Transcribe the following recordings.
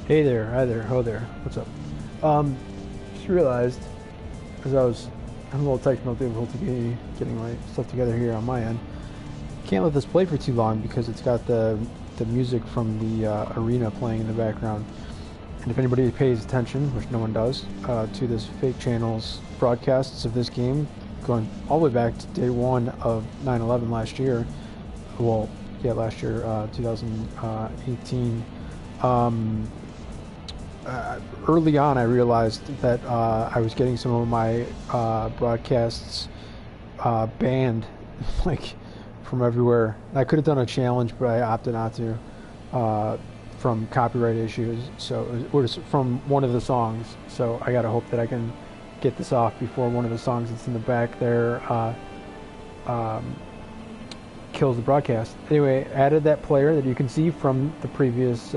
Hey there, hi there, ho there. What's up? Just realized as I was having a little technical difficulty getting my stuff together here on my end. Can't let this play for too long because it's got the music from the arena playing in the background. And if anybody pays attention, which no one does, to this fake channel's broadcasts of this game, going all the way back to day one of 9/11 last year. Well, yeah, last year, 2018. Early on, I realized that I was getting some of my broadcasts banned, like from everywhere. I could have done a challenge, but I opted not to, from copyright issues. So it was from one of the songs. So I gotta hope that I can get this off before one of the songs that's in the back there kills the broadcast. Anyway, added that player that you can see from the previous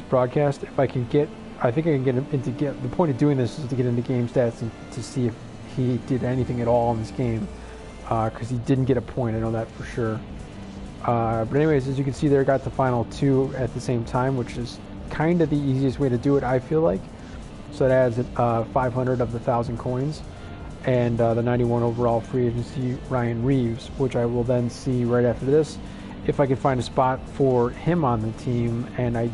broadcast. If I can get, I think I can get him into the point of doing this is to get into game stats and to see if he did anything at all in this game, because he didn't get a point. I know that for sure. But anyways, as you can see there, got the final two at the same time, which is kind of the easiest way to do it, I feel like. So it adds 500 of the 1,000 coins, and the 91 overall free agency Ryan Reeves, which I will then see right after this if I can find a spot for him on the team. And I'm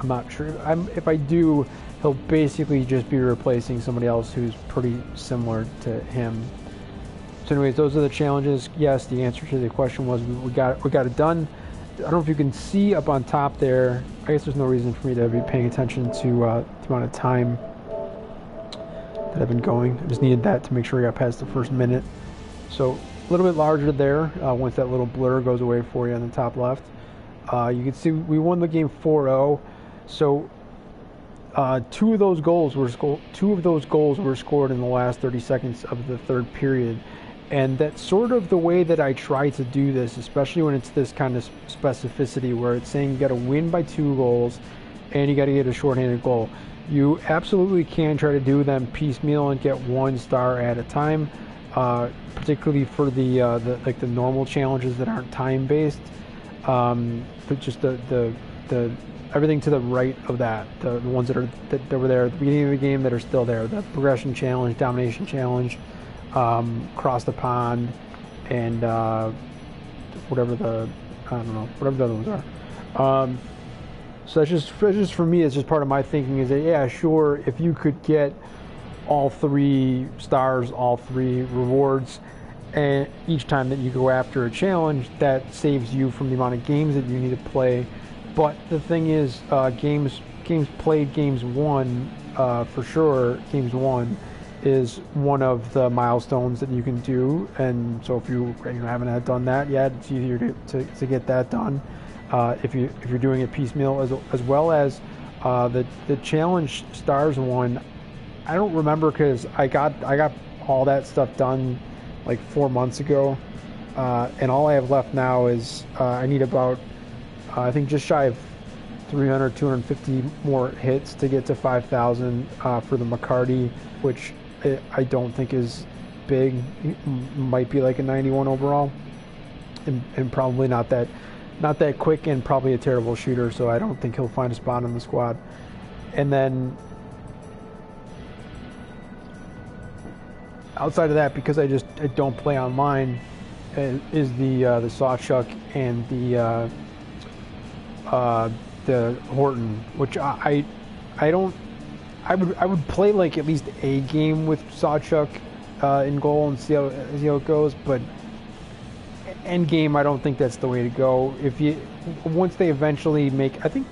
not sure. If I do, he'll basically just be replacing somebody else who's pretty similar to him. So anyways, those are the challenges. Yes, the answer to the question was we got it done. I don't know if you can see up on top there. I guess there's no reason for me to be paying attention to the amount of time that I've been going. I just needed that to make sure I got past the first minute. So a little bit larger there once that little blur goes away for you on the top left. You can see we won the game 4-0. So two of those goals were scored in the last 30 seconds of the third period. And that's sort of the way that I try to do this, especially when it's this kind of specificity where it's saying you got to win by 2 goals and you got to get a shorthanded goal. You absolutely can try to do them piecemeal and get 1 star at a time, particularly for the normal challenges that aren't time based. But just the everything to the right of that, the ones that were there at the beginning of the game that are still there, the progression challenge, domination challenge, cross the pond, and whatever the other ones are. So that's just for me. It's just part of my thinking is that, yeah, sure, if you could get all 3 stars, all 3 rewards, and each time that you go after a challenge, that saves you from the amount of games that you need to play. But the thing is, games played, games won, for sure. Games won is one of the milestones that you can do, and so if you haven't done that yet, it's easier to get that done. If you're doing it piecemeal, as well as the challenge stars one. I don't remember because I got all that stuff done like 4 months ago, and all I have left now is I need about I think just shy of 250 more hits to get to 5,000 for the McCarty, which I don't think is big. Might be like a 91 overall, and probably not that quick, and probably a terrible shooter. So I don't think he'll find a spot on the squad. And then outside of that, because I don't play online, is the Sawchuck and the Horton, which I would play like at least a game with Sawchuck in goal and see how it goes, but end game I don't think that's the way to go. Once they eventually make, I think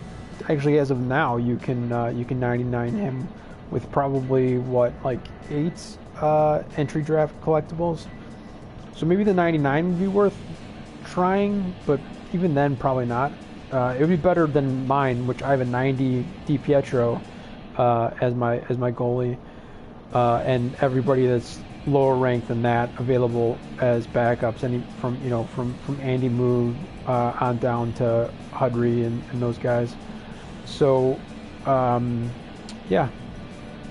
actually as of now you can 99 him with probably like 8 entry draft collectibles. So maybe the 99 would be worth trying, but even then probably not. It would be better than mine, which I have a 90 DiPietro as my goalie, and everybody that's lower ranked than that available as backups. From Andy Moog on down to Hudry and those guys. So yeah,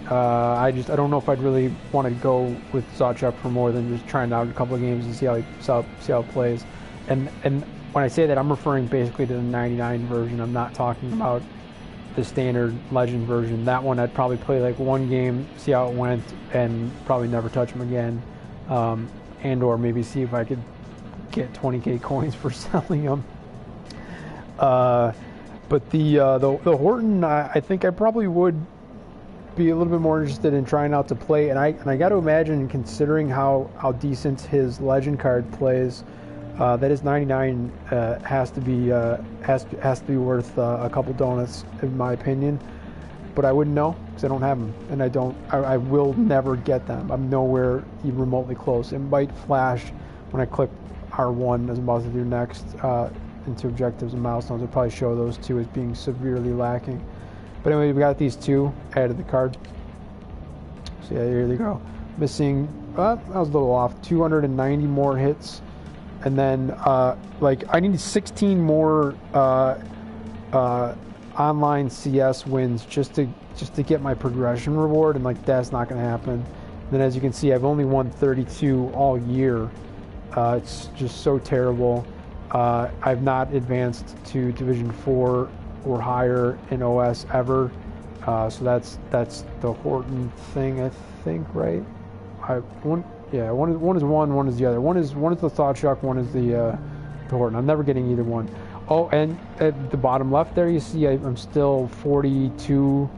I don't know if I'd really want to go with Sawchuck for more than just trying out a couple of games and see how it plays. And when I say that, I'm referring basically to the 99 version. I'm not talking about the standard Legend version. That one I'd probably play like one game, see how it went, and probably never touch them again, and or maybe see if I could get 20k coins for selling them. But the Horton, I think I probably would be a little bit more interested in trying out to play, and I got to imagine, considering how decent his Legend card plays, that his 99 has to be worth a couple donuts, in my opinion. But I wouldn't know because I don't have them, and I will never get them. I'm nowhere even remotely close. It might flash when I click R1 as I'm about to do next into objectives and milestones. I'll probably show those two as being severely lacking. But anyway, we got these two added to the card. So yeah, here they go. Missing, that was a little off, 290 more hits. And then, like, I need 16 more online CS wins just to get my progression reward, and like that's not going to happen. And then, as you can see, I've only won 32 all year. It's just so terrible. I've not advanced to Division 4 or higher in OS ever, so that's the Horton thing, I think, right? One is one is the other. One is the Thought Shock, one is the Horton. I'm never getting either one. Oh, and at the bottom left there, you see I'm still 42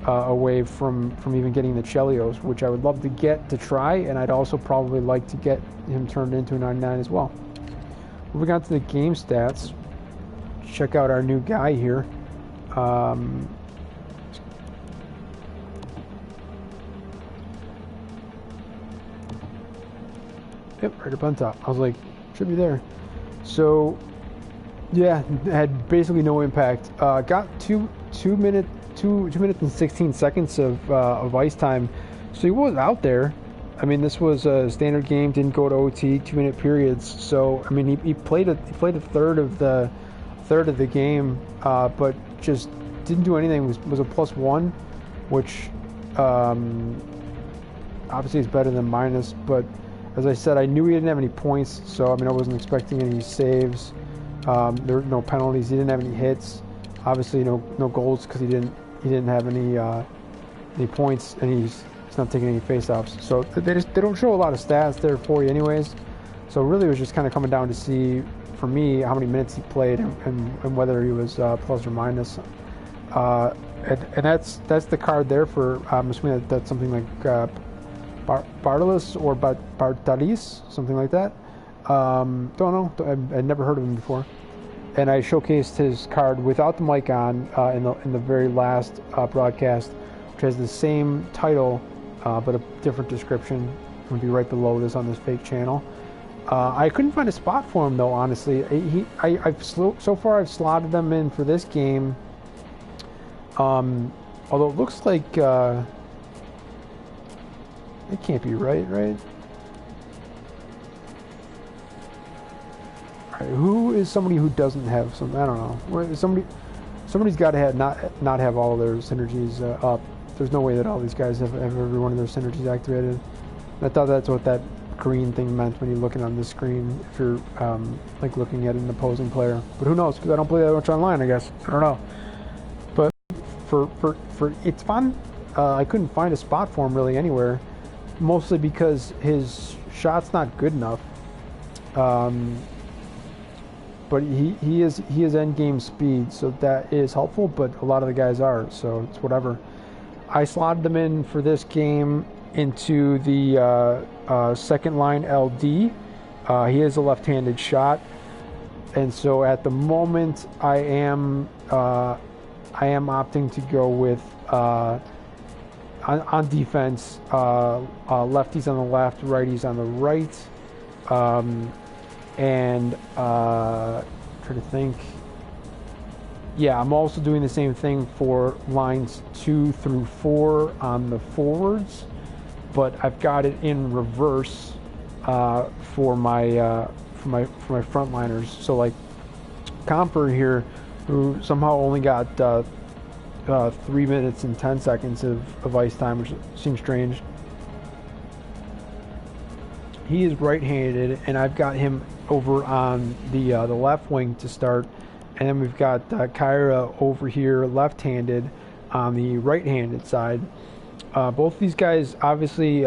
away from even getting the Chelios, which I would love to get to try, and I'd also probably like to get him turned into a 99 as well. Moving on to the game stats. Check out our new guy here. Yep, right up on top. I was like, should be there. So, yeah, had basically no impact. Got two minutes and 16 seconds of ice time. So he was out there. I mean, this was a standard game. Didn't go to OT. 2-minute periods. So I mean, he played a third of the game, but just didn't do anything. Was a +1, which obviously is better than minus. But as I said, I knew he didn't have any points, so I mean, I wasn't expecting any saves. There were no penalties. He didn't have any hits. Obviously, no goals because he didn't have any points, and he's not taking any face-offs. So they don't show a lot of stats there for you, anyways. So really, it was just kind of coming down to see, for me, how many minutes he played and whether he was plus or minus. And that's the card there for. I'm assuming that's something like Bartalis or Bartalis, something like that. Don't know. I'd never heard of him before. And I showcased his card without the mic on in the very last broadcast, which has the same title but a different description. It will be right below this on this fake channel. I couldn't find a spot for him though. Honestly, so far I've slotted them in for this game. Although it looks like it can't be right. All right, who is somebody who doesn't have some? I don't know. Somebody's got to not have all of their synergies up. There's no way that all these guys have every one of their synergies activated. I thought that's what that green thing meant when you're looking on this screen, if you're like looking at an opposing player. But who knows? Because I don't play that much online, I guess. I don't know. But for it's fun. I couldn't find a spot for him really anywhere, mostly because his shot's not good enough. But he is end game speed, so that is helpful. But a lot of the guys are, so it's whatever. I slotted them in for this game into the second line LD. He is a left-handed shot, and so at the moment I am opting to go with on defense, lefties on the left, righties on the right, and try to think. Yeah, I'm also doing the same thing for lines 2 through 4 on the forwards, but I've got it in reverse for my frontliners. So like Comper here, who somehow only got 3 minutes and 10 seconds of ice time, which seems strange. He is right-handed, and I've got him over on the left wing to start, and then we've got Kyra over here left-handed on the right-handed side. Both these guys obviously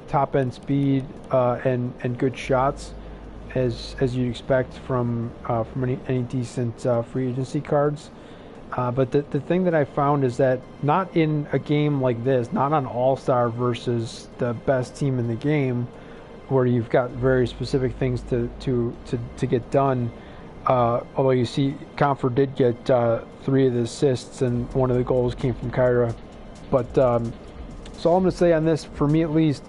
top-end speed and good shots, as you'd expect from any decent free agency cards. But the thing that I found is that not in a game like this, not on All-Star versus the best team in the game, where you've got very specific things to get done. Although you see, Comfort did get 3 of the assists, and 1 of the goals came from Kyra. But so all I'm going to say on this, for me at least,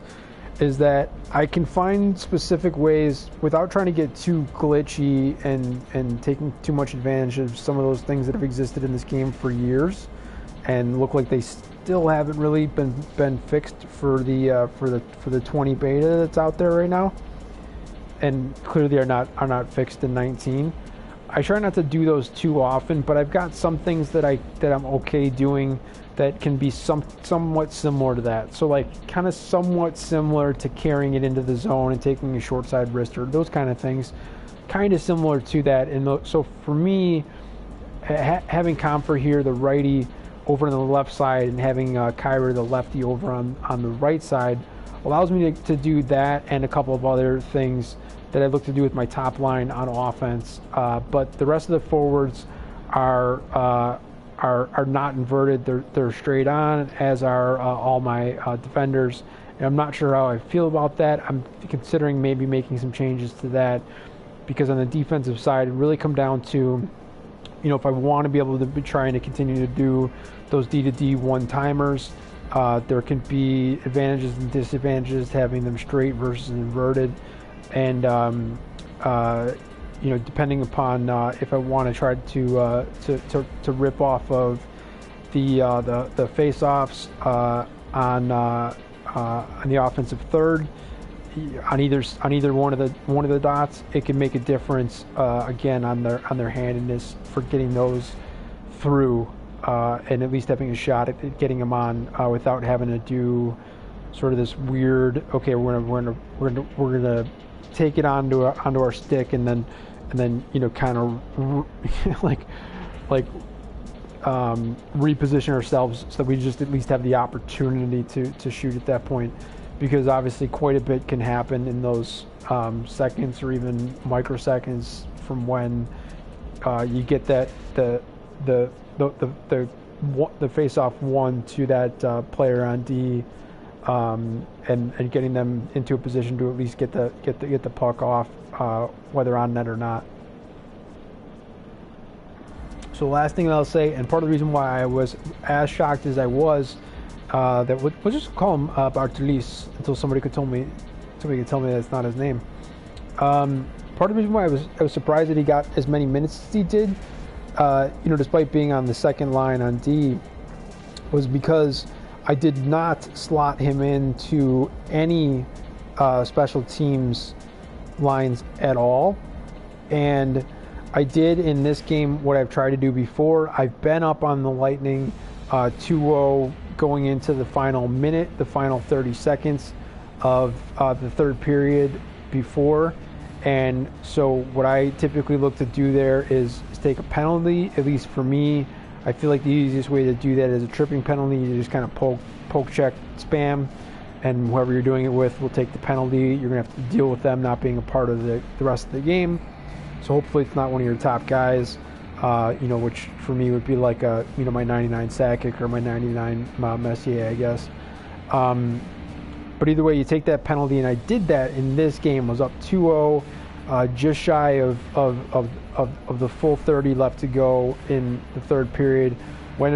is that I can find specific ways without trying to get too glitchy and taking too much advantage of some of those things that have existed in this game for years and look like they still haven't really been fixed for the 20 beta that's out there right now, and clearly are not fixed in 19. I try not to do those too often, but I've got some things that I'm okay doing that can be somewhat similar to that. So like kind of somewhat similar to carrying it into the zone and taking a short side wrister, those kind of things, kind of similar to that. And so for me, having Comfort here, the righty, over on the left side, and having Kyra, the lefty, over on the right side, allows me to do that and a couple of other things that I look to do with my top line on offense. But the rest of the forwards are not inverted. They're straight on, as are all my defenders. And I'm not sure how I feel about that. I'm considering maybe making some changes to that, because on the defensive side, it really come down to, if I want to be able to be trying to continue to do those D-to-D one-timers, there can be advantages and disadvantages to having them straight versus inverted. And depending upon if I want to try to rip off of the face-offs on the offensive third, on either one of the dots, it can make a difference again on their handedness for getting those through, and at least having a shot at getting them on without having to do sort of this weird, okay, we're gonna take it onto our stick and then kind of reposition ourselves so that we just at least have the opportunity to shoot at that point, because obviously quite a bit can happen in those seconds or even microseconds from when you get that the face-off one to that player on D, and getting them into a position to at least get the puck off, whether on net or not. So the last thing that I'll say, and part of the reason why I was as shocked as I was, that we'll just call him Bartulis until somebody could tell me that's not his name. Part of the reason why I was surprised that he got as many minutes as he did, despite being on the second line on D, was because I did not slot him into any special teams lines at all. And I did in this game what I've tried to do before. I've been up on the Lightning 2-0 going into the final minute, the final 30 seconds of the third period before. And so what I typically look to do there is take a penalty. At least for me, I feel like the easiest way to do that is a tripping penalty. You just kind of poke check spam, and whoever you're doing it with will take the penalty. You're going to have to deal with them not being a part of the rest of the game. So hopefully it's not one of your top guys, which for me would be like my 99 Sakic or my 99 Messier, I guess. But either way, you take that penalty, and I did that in this game. Was up 2-0, just shy of the full 30 left to go in the third period. Went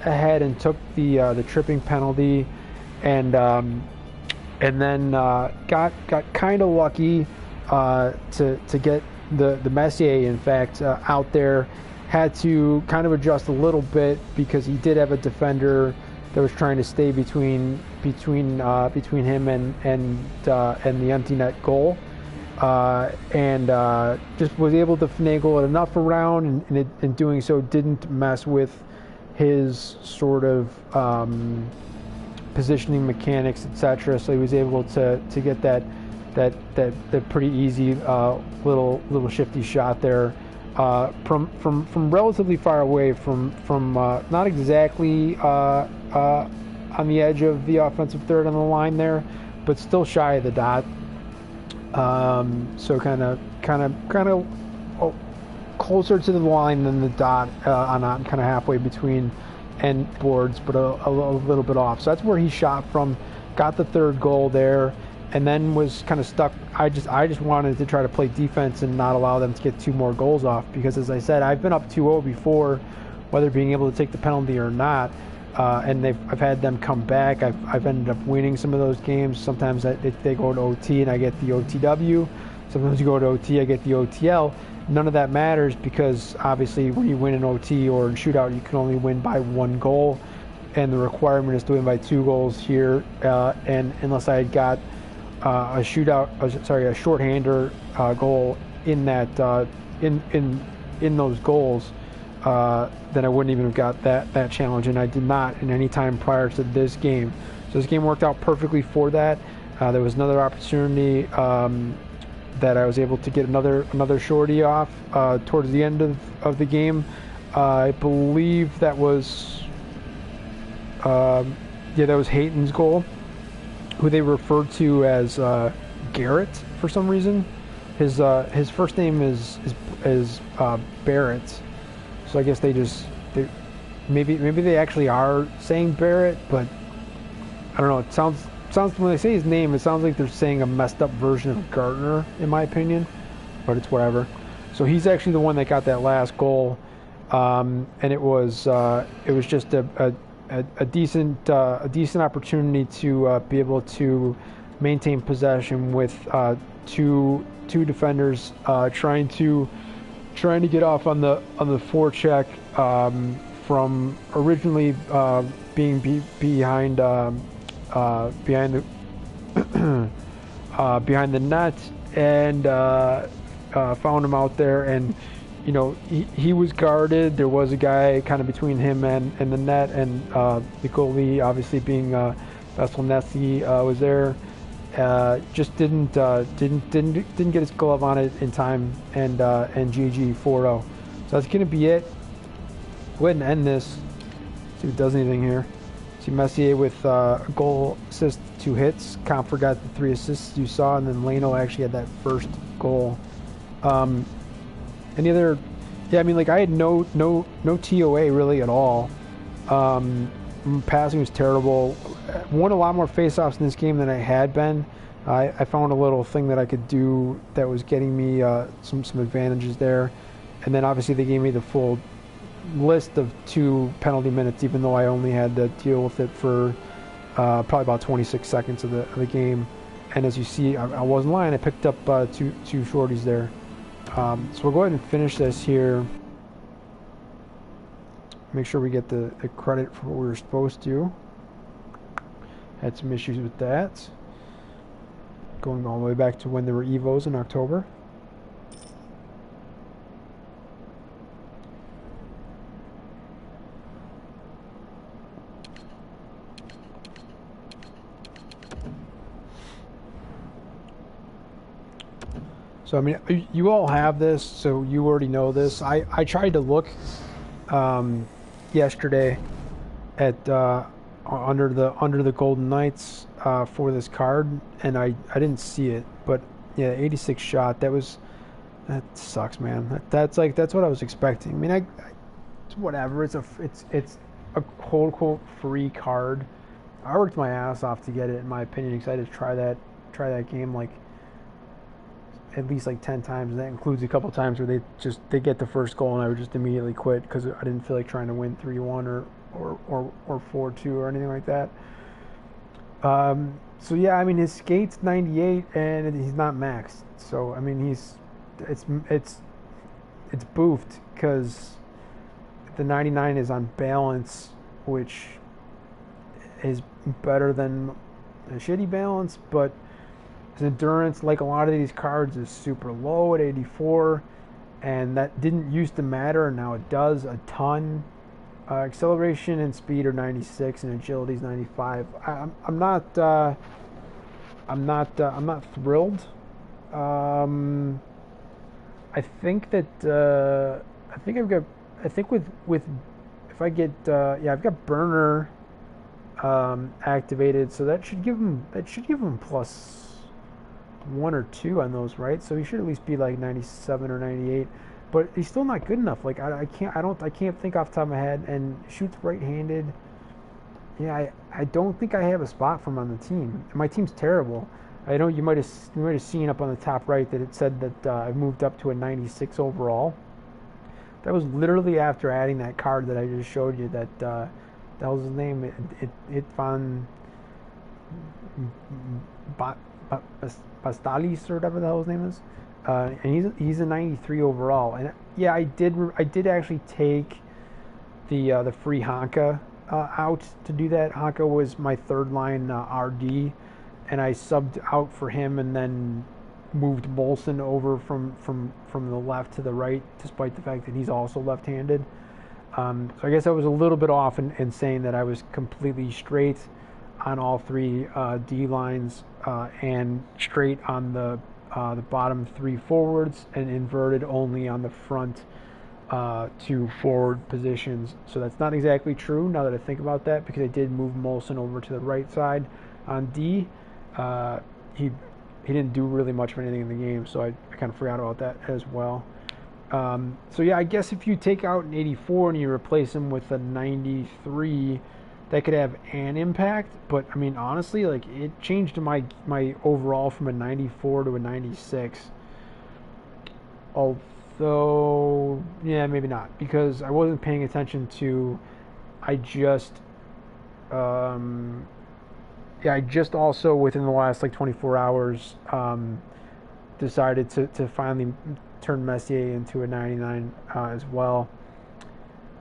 ahead and took the tripping penalty, and then got kind of lucky to get the Messier, in fact, out there. Had to kind of adjust a little bit because he did have a defender that was trying to stay between him and the empty net goal, and just was able to finagle it enough around, and in doing so didn't mess with his sort of positioning mechanics, etc. So he was able to get that that pretty easy little shifty shot there from relatively far away from not exactly on the edge of the offensive third on the line there, but still shy of the dot. So kind of closer to the line than the dot on kind of halfway between end boards, but a little bit off. So that's where he shot from, got the third goal there, and then was kind of stuck. I just wanted to try to play defense and not allow them to get 2 more goals off, because as I said, I've been up 2-0 before, whether being able to take the penalty or not. And I've had them come back. I've ended up winning some of those games. Sometimes they go to OT and I get the OTW. Sometimes you go to OT, I get the OTL. None of that matters, because obviously when you win in OT or in shootout, you can only win by 1 goal, and the requirement is to win by 2 goals here. And unless I had got a shorthander goal in that in those goals, then I wouldn't even have got that challenge, and I did not in any time prior to this game. So this game worked out perfectly for that. There was another opportunity that I was able to get another shorty off towards the end of the game. I believe that was Hayton's goal, who they referred to as Garrett for some reason. His first name is Barrett. So I guess they maybe they actually are saying Barrett, but I don't know. It sounds when they say his name, it sounds like they're saying a messed up version of Gardner, in my opinion, but it's whatever. So he's actually the one that got that last goal, and it was just a decent opportunity to be able to maintain possession with two defenders trying to get off on the forecheck from originally being behind the net, and found him out there, and he was guarded. There was a guy kind of between him and the net, and the goalie, obviously being Vasilevsky, was there. Just didn't get his glove on it in time, and GG 4-0. So that's gonna be it. Go ahead and end this. See if it does anything here. See Messier with a goal, assist, 2 hits. Comfort got the 3 assists you saw, and then Leno actually had that first goal. Any other? Yeah, I mean, like, I had no TOA really at all. Passing was terrible. Won a lot more faceoffs in this game than I had been. I found a little thing that I could do that was getting me some advantages there, and then obviously they gave me the full list of 2 penalty minutes, even though I only had to deal with it for probably about 26 seconds of the game. And as you see, I wasn't lying. I picked up two shorties there. So we'll go ahead and finish this here. Make sure we get the credit for what we were supposed to. Had some issues with that. Going all the way back to when there were Evos in October. So, I mean, you all have this, so you already know this. I tried to look yesterday at under the Golden Knights for this card, and I didn't see it. But yeah, 86 shot. That sucks, man. That's what I was expecting. I mean, it's whatever. It's a quote unquote free card. I worked my ass off to get it, in my opinion, because I had to try that game like at least like 10 times, and that includes a couple times where they get the first goal and I would just immediately quit because I didn't feel like trying to win 3-1 or 4-2 or anything like that. So yeah, I mean, his skate's 98 and he's not maxed. So I mean, it's boofed because the 99 is on balance, which is better than a shitty balance, but his endurance, like a lot of these cards, is super low at 84, and that didn't used to matter, and now it does a ton. Acceleration and speed are 96, and agility is 95. I'm I'm not thrilled. I think that I think with if I get yeah, I've got burner activated, so that should give him +1 or 2 on those, right? So he should at least be like 97 or 98, but he's still not good enough. Like I can't think off the top of my head. And shoots right-handed. Yeah, I don't think I have a spot for him on the team. My team's terrible. I know you might have seen up on the top right that it said that I moved up to a 96 overall. That was literally after adding that card that I just showed you. That was his name. It van Bastalis or whatever the hell his name is. And he's a 93 overall. And yeah, I did actually take the free Honka out to do that. Honka was my third line RD, and I subbed out for him and then moved Molson over from the left to the right, despite the fact that he's also left-handed. So I guess I was a little bit off in saying that I was completely straight on all three D lines and straight on the bottom 3 forwards, and inverted only on the front 2 forward positions. So that's not exactly true now that I think about that, because I did move Molson over to the right side on D. He didn't do really much of anything in the game, so I kind of forgot about that as well. So yeah, I guess if you take out an 84 and you replace him with a 93, that could have an impact. But I mean, honestly, like, it changed my overall from a 94 to a 96. Although, yeah, maybe not, because I wasn't paying attention to. I just also within the last like 24 hours decided to finally turn Messier into a 99 as well.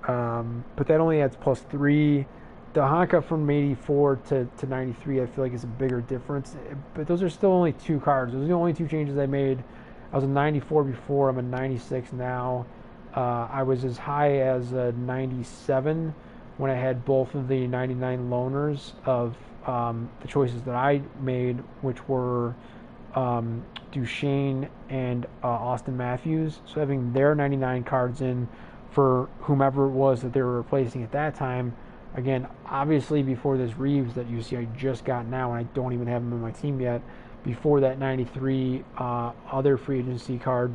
But that only adds +3. The Honka from 84 to 93, I feel like is a bigger difference. But those are still only 2 cards. Those are the only 2 changes I made. I was a 94 before. I'm a 96 now. I was as high as a 97 when I had both of the 99 loaners of the choices that I made, which were Duchesne and Austin Matthews. So having their 99 cards in for whomever it was that they were replacing at that time. Again, obviously before this Reeves that you see I just got now, and I don't even have him in my team yet. Before that 93 other free agency card,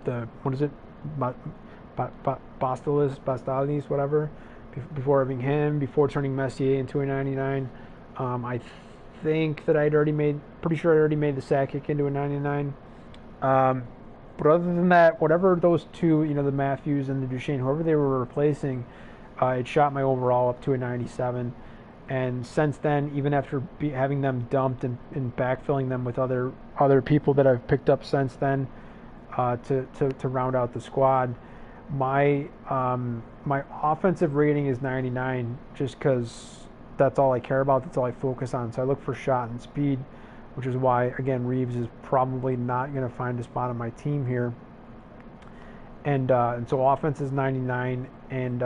what is it? Bastalis, whatever. Before having him, before turning Messier into a 99, I think that pretty sure I'd already made the Sakic into a 99. But other than that, whatever those 2, the Matthews and the Duchesne, whoever they were replacing, it shot my overall up to a 97. And since then, even after having them dumped and backfilling them with other people that I've picked up since then to round out the squad, my offensive rating is 99, just because that's all I care about. That's all I focus on. So I look for shot and speed, which is why, again, Reeves is probably not going to find a spot on my team here. And so offense is 99, and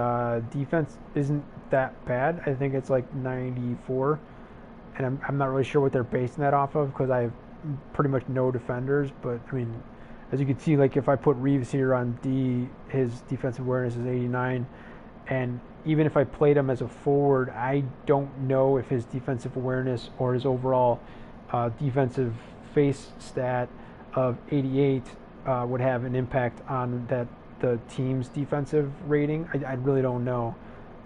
defense isn't that bad. I think it's like 94, and I'm not really sure what they're basing that off of, because I have pretty much no defenders. But I mean, as you can see, like, if I put Reeves here on D, his defensive awareness is 89, and even if I played him as a forward, I don't know if his defensive awareness or his overall defensive face stat of 88 would have an impact on the team's defensive rating. I really don't know.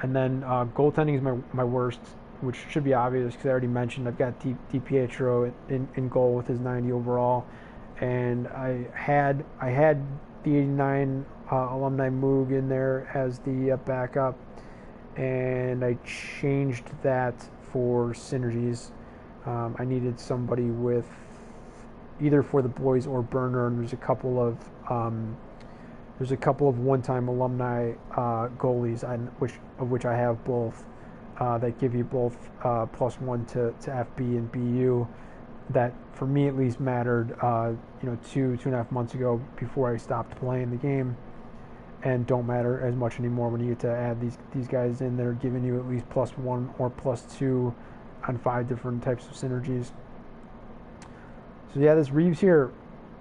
And then goaltending is my worst, which should be obvious because I already mentioned I've got DiPietro in goal with his 90 overall, and I had the 89 alumni Moog in there as the backup, and I changed that for synergies. I needed somebody with either for the boys or burner, and there's a couple of one-time alumni goalies, of which I have both, that give you both +1 to FB and BU. That for me at least mattered, 2.5 months ago before I stopped playing the game, and don't matter as much anymore when you get to add these guys in. They're giving you at least +1 or +2 on 5 different types of synergies. So yeah, this Reeves here,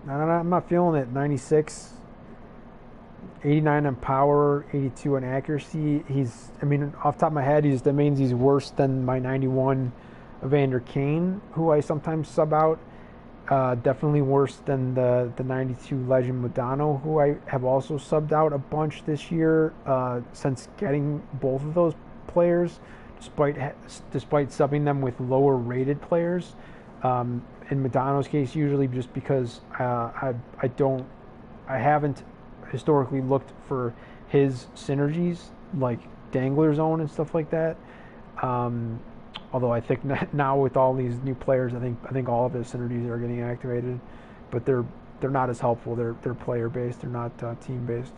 I'm not feeling it. 96, 89 on power, 82 on accuracy. I mean, off the top of my head, that means he's worse than my 91 Evander Kane, who I sometimes sub out. Definitely worse than the 92 Legend Modano, who I have also subbed out a bunch this year since getting both of those players, despite subbing them with lower rated players. In Modano's case, usually just because I haven't historically looked for his synergies like Dangler Zone and stuff like that. Although I think now with all these new players, I think all of his synergies are getting activated, but they're not as helpful. They're player based. They're not team based.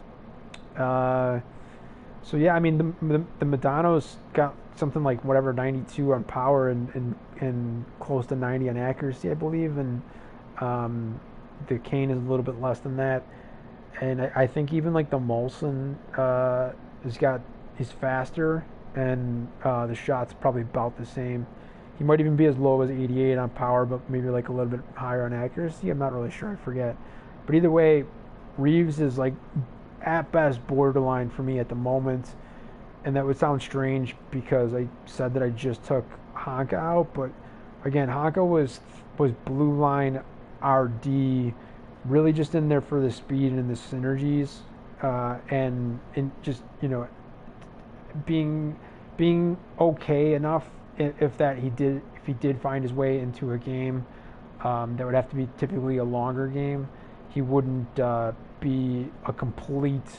So yeah, I mean the Modano's got something like whatever 92 on power and close to 90 on accuracy, I believe, and the Kane is a little bit less than that. And I think even like the Molson he's faster, and the shot's probably about the same. He might even be as low as 88 on power, but maybe like a little bit higher on accuracy. I'm not really sure. I forget. But either way, Reeves is like at best borderline for me at the moment. And that would sound strange because I said that I just took Honka out, but again, Honka was blue line RD, really just in there for the speed and the synergies, and just being okay enough if he did find his way into a game that would have to be typically a longer game. He wouldn't be a complete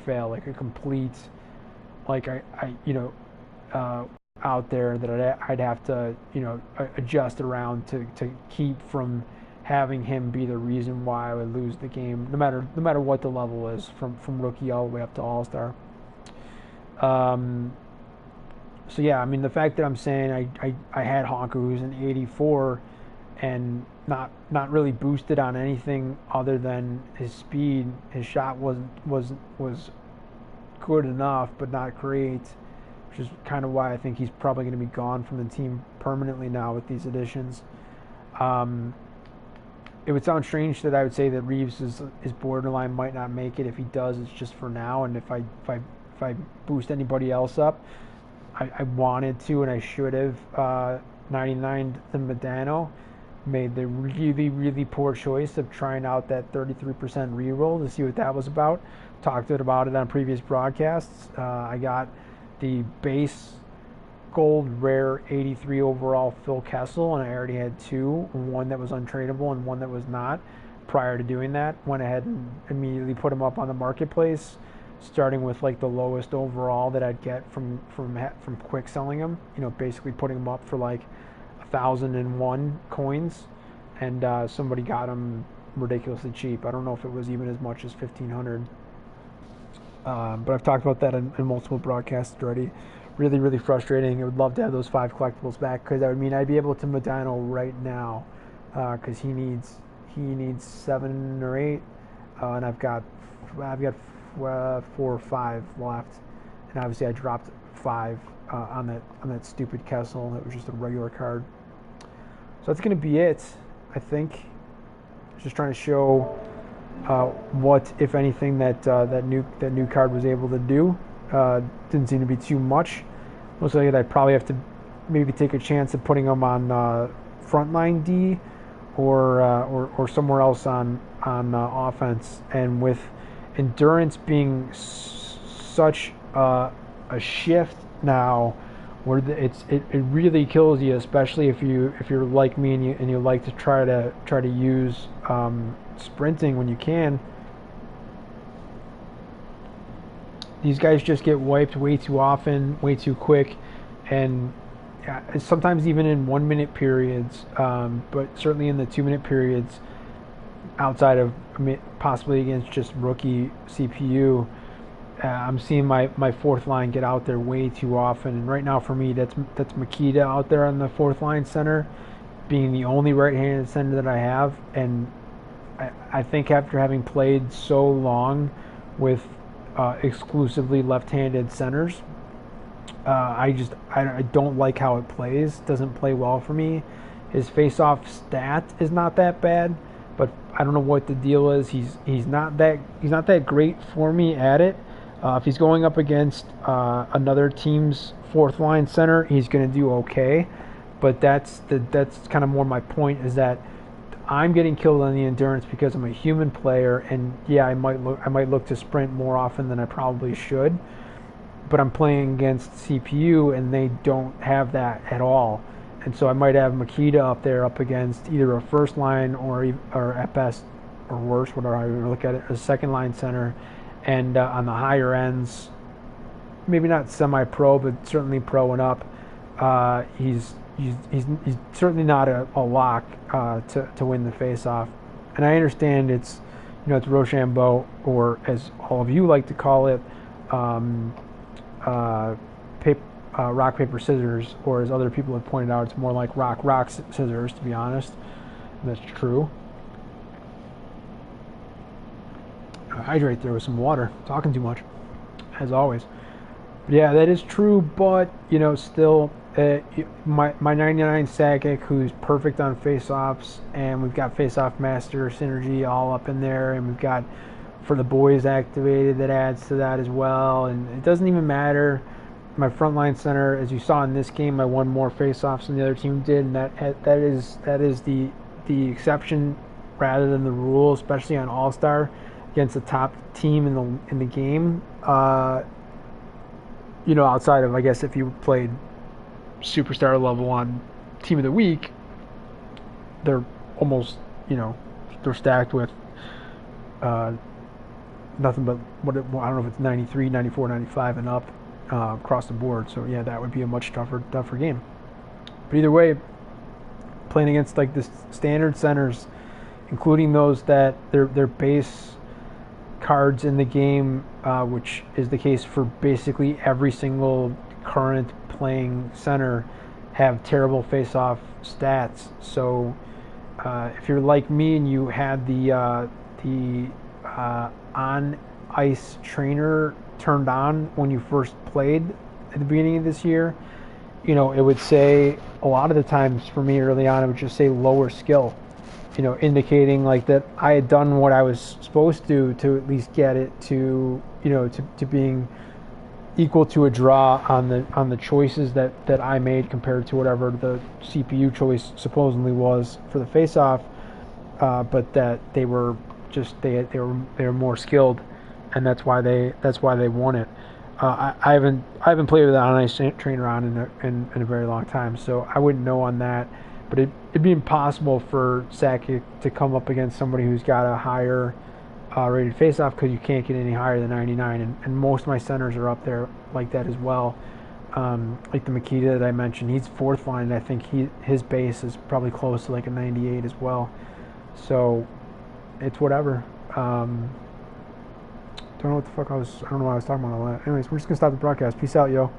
fail, like a complete out there that I'd have to adjust around to keep from having him be the reason why I would lose the game, no matter what the level is, from rookie all the way up to all-star. So yeah, I mean the fact that I'm saying I had Honka who's an 84 and not really boosted on anything other than his speed. His shot was good enough, but not great, which is kind of why I think he's probably going to be gone from the team permanently now with these additions. It would sound strange that I would say that Reeves is borderline, might not make it. If he does, it's just for now. And if I boost anybody else up, I wanted to and I should have 99 the Modano. Made the really, really poor choice of trying out that 33% reroll to see what that was about. Talked about it on previous broadcasts. I got the base Gold Rare 83 overall Phil Kessel, and I already had two, one that was untradeable and one that was not. Prior to doing that, went ahead and immediately put them up on the marketplace, starting with like the lowest overall that I'd get from quick selling them. Basically putting them up for like 1,001 coins, and somebody got them ridiculously cheap. I don't know if it was even as much as 1,500. But I've talked about that in multiple broadcasts already. Really, really frustrating. I would love to have those 5 collectibles back, because that would mean I'd be able to Modano right now, because he needs 7 or 8, and I've got 4 or 5 left, and obviously I dropped 5 on that stupid Kessel. That was just a regular card. So that's going to be it, I think. Just trying to show what, if anything, that new card was able to do. Didn't seem to be too much. Looks like I'd probably have to maybe take a chance of putting them on frontline D or somewhere else on offense. And with endurance being such a shift now, where it really kills you, especially if you're like me and you like to try to use sprinting when you can. These guys just get wiped way too often, way too quick, and sometimes even in 1 minute periods, but certainly in the 2 minute periods, outside of possibly against just rookie CPU. I'm seeing my fourth line get out there way too often, and right now for me that's Makita out there on the fourth line center, being the only right-handed center that I have. And I think after having played so long with exclusively left-handed centers, I don't like how it plays. It doesn't play well for me, His face-off stat is not that bad, but I don't know what the deal is. He's not that great for me at it. If he's going up against another team's fourth line center, he's going to do okay. But that's kind of more my point, is that I'm getting killed on the endurance because I'm a human player, and yeah, I might look to sprint more often than I probably should. But I'm playing against CPU, and they don't have that at all. And so I might have Makita up there up against either a first line or at best, or worse, whatever you look at it, a second line center. And on the higher ends, maybe not semi-pro, but certainly pro and up, he's certainly not a lock to win the face-off. And I understand it's Rochambeau, or as all of you like to call it, rock, paper, scissors, or as other people have pointed out, it's more like rock, scissors, to be honest. And that's true. Hydrate there with some water. Talking too much, as always. But yeah, that is true, but, still, my 99 Sakic, who's perfect on face-offs, and we've got face-off master synergy all up in there, and we've got for the boys activated, that adds to that as well. And it doesn't even matter. My frontline center, as you saw in this game, I won more face-offs than the other team did, and that is the exception rather than the rule, especially on All-Star against the top team in the game. Outside of, I guess, if you played superstar level on Team of the Week, they're almost, they're stacked with nothing but I don't know if it's 93, 94, 95 and up across the board. So yeah, that would be a much tougher game. But either way, playing against like the standard centers, including those that their base cards in the game, which is the case for basically every single current playing center, have terrible face-off stats. So if you're like me and you had the on ice trainer turned on when you first played at the beginning of this year, it would say, a lot of the times for me early on, it would just say lower skill, indicating like that I had done what I was supposed to at least get it to being equal to a draw on the choices that I made compared to whatever the CPU choice supposedly was for the face-off, but that they were just they were more skilled, and that's why they won it. I haven't played with an on-ice trainer on in a very long time, so I wouldn't know on that. But it'd be impossible for Sakic to come up against somebody who's got a higher rated face-off, because you can't get any higher than 99, and most of my centers are up there like that as well. Like the Makita that I mentioned, he's fourth line, and I think his base is probably close to like a 98 as well. So it's whatever. Don't know what the fuck I don't know why I was talking about all that. Anyways, we're just gonna stop the broadcast. Peace out, yo.